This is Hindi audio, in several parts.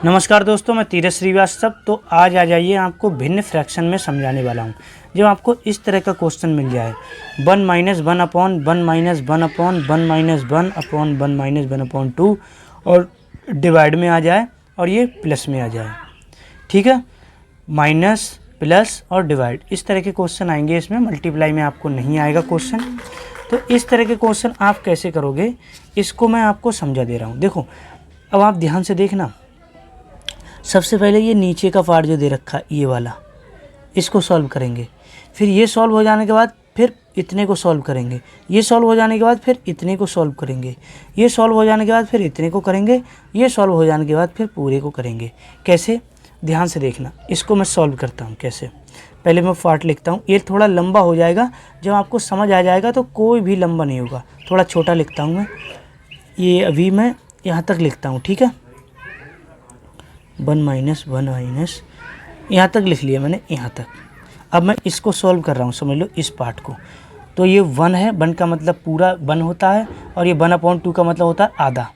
नमस्कार दोस्तों, मैं तीरथ श्रीवास्तव। तो आज आ जाइए आपको भिन्न फ्रैक्शन में समझाने वाला हूँ। जब आपको इस तरह का क्वेश्चन मिल जाए 1 minus 1 upon 1 minus 1 upon 1 minus 1 upon 1 minus 1 upon 2 और डिवाइड में आ जाए और ये प्लस में आ जाए, ठीक है। माइनस प्लस और डिवाइड इस तरह के क्वेश्चन आएंगे, इसमें मल्टीप्लाई में आपको नहीं आएगा क्वेश्चन। तो इस तरह के क्वेश्चन आप कैसे करोगे, इसको मैं आपको समझा दे रहा हूँ। देखो, अब आप ध्यान से देखना। सबसे पहले ये नीचे का पार्ट जो दे रखा है ये वाला, इसको सॉल्व करेंगे। फिर ये सॉल्व हो जाने के बाद फिर इतने को सॉल्व करेंगे। ये सॉल्व हो जाने के बाद फिर इतने को सॉल्व करेंगे। ये सॉल्व हो जाने के बाद फिर इतने को करेंगे। ये सॉल्व हो जाने के बाद फिर पूरे को करेंगे। कैसे, ध्यान से देखना। इसको मैं सॉल्व करता हूँ कैसे। पहले मैं पार्ट लिखता हूँ। ये थोड़ा लंबा हो जाएगा, जब आपको समझ आ जाएगा तो कोई भी लंबा नहीं होगा। थोड़ा छोटा लिखता हूँ मैं। ये अभी मैं यहाँ तक लिखता हूँ, ठीक है। 1 माइनस 1 माइनस यहाँ तक लिख लिया मैंने, यहाँ तक। अब मैं इसको सॉल्व कर रहा हूँ, समझ लो इस पार्ट को। तो ये 1 है, 1 का मतलब पूरा 1 होता है, और ये 1/2 का मतलब होता है आधा।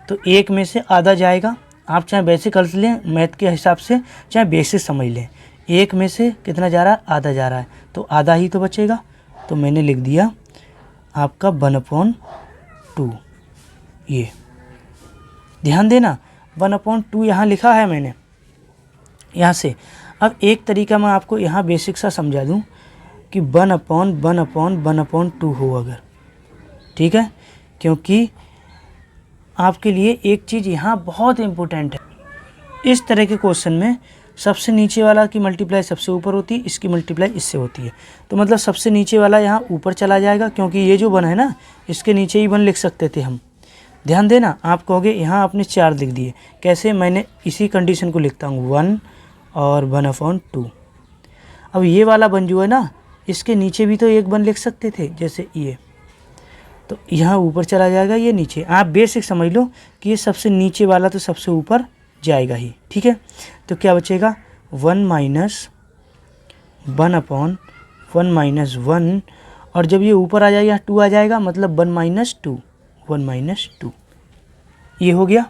तो 1 में से आधा जाएगा। आप चाहे बेसिक कर लें मैथ के हिसाब से, चाहे बेसिक समझ लें। 1 में से कितना जा रहा है, आधा जा रहा है, तो आधा ही तो बचेगा। तो मैंने लिख दिया आपका 1/2। ये ध्यान देना, 1/2 यहाँ लिखा है मैंने यहाँ से। अब एक तरीका मैं आपको यहाँ बेसिक सा समझा दूँ कि 1/1/1/2 हो अगर, ठीक है। क्योंकि आपके लिए एक चीज़ यहाँ बहुत इम्पोर्टेंट है। इस तरह के क्वेश्चन में सबसे नीचे वाला की मल्टीप्लाई सबसे ऊपर होती है, इसकी मल्टीप्लाई इससे होती है। तो मतलब सबसे नीचे वाला यहाँ ऊपर चला जाएगा, क्योंकि ये जो 1 है ना, इसके नीचे ही 1 लिख सकते थे हम। ध्यान देना, आप कहोगे यहाँ आपने 4 लिख दिए। कैसे, मैंने इसी कंडीशन को लिखता हूँ 1 और 1/2। अब ये वाला 1 जो है ना, इसके नीचे भी तो एक 1 लिख सकते थे, जैसे ये। तो यहाँ ऊपर चला जाएगा, ये नीचे। आप बेसिक समझ लो कि ये सबसे नीचे वाला तो सबसे ऊपर जाएगा ही, ठीक है। तो क्या बचेगा, 1 माइनस 1/1 माइनस 1, और जब ये ऊपर आ जाएगा 2 आ जाएगा, मतलब 1 माइनस 2, 1 माइनस 2। ये हो गया।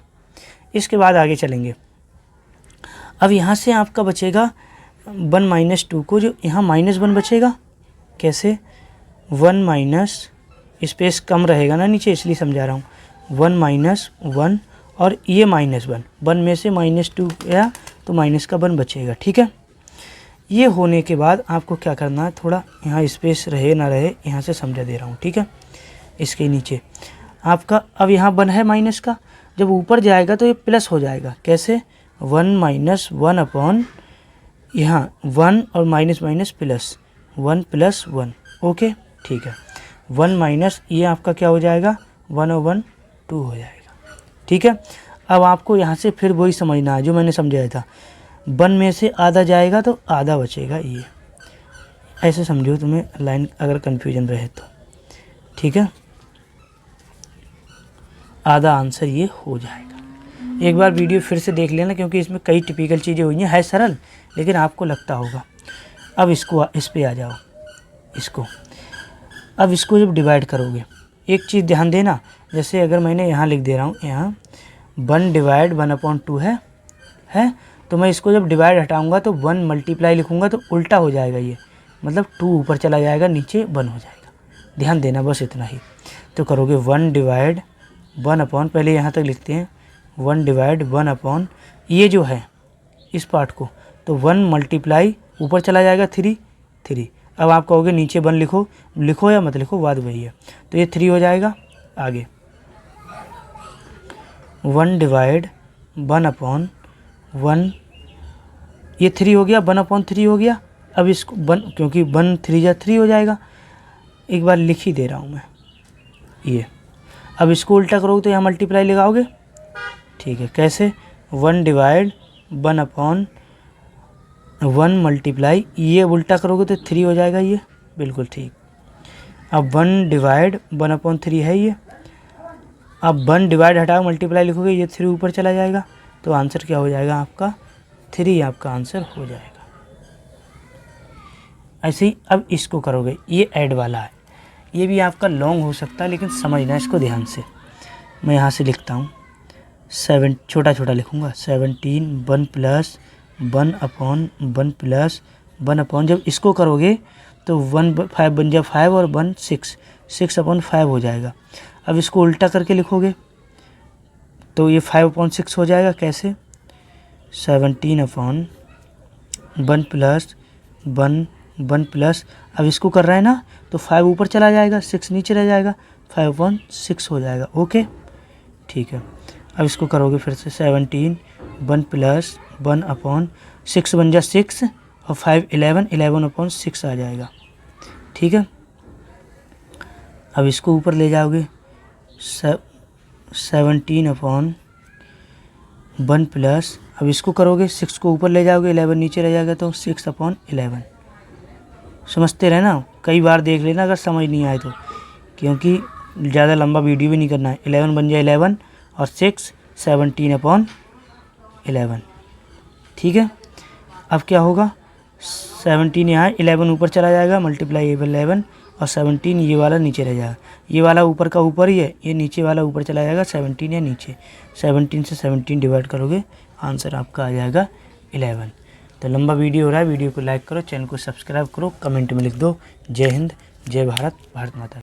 इसके बाद आगे चलेंगे। अब यहाँ से आपका बचेगा 1 माइनस 2 को, जो यहाँ -1 बचेगा। कैसे, 1 माइनस, स्पेस कम रहेगा ना नीचे, इसलिए समझा रहा हूँ। 1 माइनस 1 और ये -1, 1 में से -2 गया तो माइनस का 1 बचेगा, ठीक है। ये होने के बाद आपको क्या करना है, थोड़ा यहाँ स्पेस रहे ना रहे, यहाँ से समझा दे रहा हूँ, ठीक है। इसके नीचे आपका अब यहाँ 1 है माइनस का, जब ऊपर जाएगा तो ये प्लस हो जाएगा। कैसे, 1 माइनस 1 अपॉन यहाँ 1 और minus minus plus 1 plus 1। Okay, ठीक है। 1 माइनस ये आपका क्या हो जाएगा, 1 और 1 2 हो जाएगा, ठीक है। अब आपको यहाँ से फिर वही समझना है जो मैंने समझाया था। 1 में से आधा जाएगा तो आधा बचेगा। ये ऐसे समझो, तुम्हें लाइन अगर कन्फ्यूजन रहे तो, ठीक है। आधा आंसर ये हो जाएगा। एक बार वीडियो फिर से देख लेना, क्योंकि इसमें कई टिपिकल चीज़ें हुई हैं। है सरल, लेकिन आपको लगता होगा। अब इसको इस पे आ जाओ। अब इसको जब डिवाइड करोगे, एक चीज़ ध्यान देना। जैसे अगर मैंने यहाँ लिख दे रहा हूँ, यहाँ 1 डिवाइड 1/2 है, तो मैं इसको जब डिवाइड हटाऊँगा तो 1 मल्टीप्लाई लिखूँगा तो उल्टा हो जाएगा ये, मतलब 2 ऊपर चला जाएगा, नीचे 1 हो जाएगा। ध्यान देना, बस इतना ही। तो करोगे 1 डिवाइड 1 अपॉन, पहले यहाँ तक लिखते हैं 1 डिवाइड 1 अपॉन ये जो है इस पार्ट को, तो 1 मल्टीप्लाई ऊपर चला जाएगा 3। अब आप कहोगे नीचे 1 लिखो या मत लिखो, बात वही है। तो ये 3 हो जाएगा। आगे 1 डिवाइड 1 अपॉन 1, ये 3 हो गया, 1/3 हो गया। अब इसको 1, क्योंकि 1 3 जा 3 हो जाएगा। एक बार लिख ही दे रहा हूँ मैं ये। अब इसको उल्टा करोगे तो यहाँ मल्टीप्लाई लगाओगे, ठीक है। कैसे, 1 डिवाइड 1 अपॉन 1 मल्टीप्लाई, ये उल्टा करोगे तो 3 हो जाएगा, ये बिल्कुल ठीक। अब 1 डिवाइड 1/3 है ये। अब 1 डिवाइड हटाओ, मल्टीप्लाई लिखोगे, ये 3 ऊपर चला जाएगा, तो आंसर क्या हो जाएगा आपका 3, आपका आंसर हो जाएगा। ऐसे ही अब इसको करोगे, ये ऐड वाला है, ये भी आपका लॉन्ग हो सकता है, लेकिन समझना इसको ध्यान से। मैं यहाँ से लिखता हूँ 7 छोटा छोटा लिखूँगा 17 1 प्लस 1/1 प्लस 1/, जब इसको करोगे तो 1/5 बन जाए 5 और 1 6, 6/5 हो जाएगा। अब इसको उल्टा करके लिखोगे तो ये 5/6 हो जाएगा। कैसे? 17/1 प्लस 1 प्लस, अब इसको कर रहा है ना तो 5 ऊपर चला जाएगा, 6 नीचे रह जाएगा, 5/6 हो जाएगा। ओके ठीक है। अब इसको करोगे फिर से 17 1 प्लस 1/6 बन जा 6 और 5 11/6 आ जाएगा। ठीक है। अब इसको ऊपर ले जाओगे 17/1 प्लस, अब इसको करोगे 6 को ऊपर ले जाओगे 11 नीचे रह जाएगा तो 6/11। समझते रहना, कई बार देख लेना अगर समझ नहीं आए तो, क्योंकि ज़्यादा लंबा वीडियो भी नहीं करना है। 11 बन जाए 11 और 6 17/11। ठीक है। अब क्या होगा 17 यहाँ 11 ऊपर चला जाएगा, मल्टीप्लाई 11 और 17 ये वाला नीचे रह जाएगा। ये वाला ऊपर का ऊपर ही है, ये नीचे वाला ऊपर चला जाएगा, 17 या नीचे। 17 से 17 डिवाइड करोगे, आंसर आपका आ जाएगा 11। तो लंबा वीडियो हो रहा है, वीडियो को लाइक करो, चैनल को सब्सक्राइब करो, कमेंट में लिख दो जय हिंद, जय भारत, भारत माता।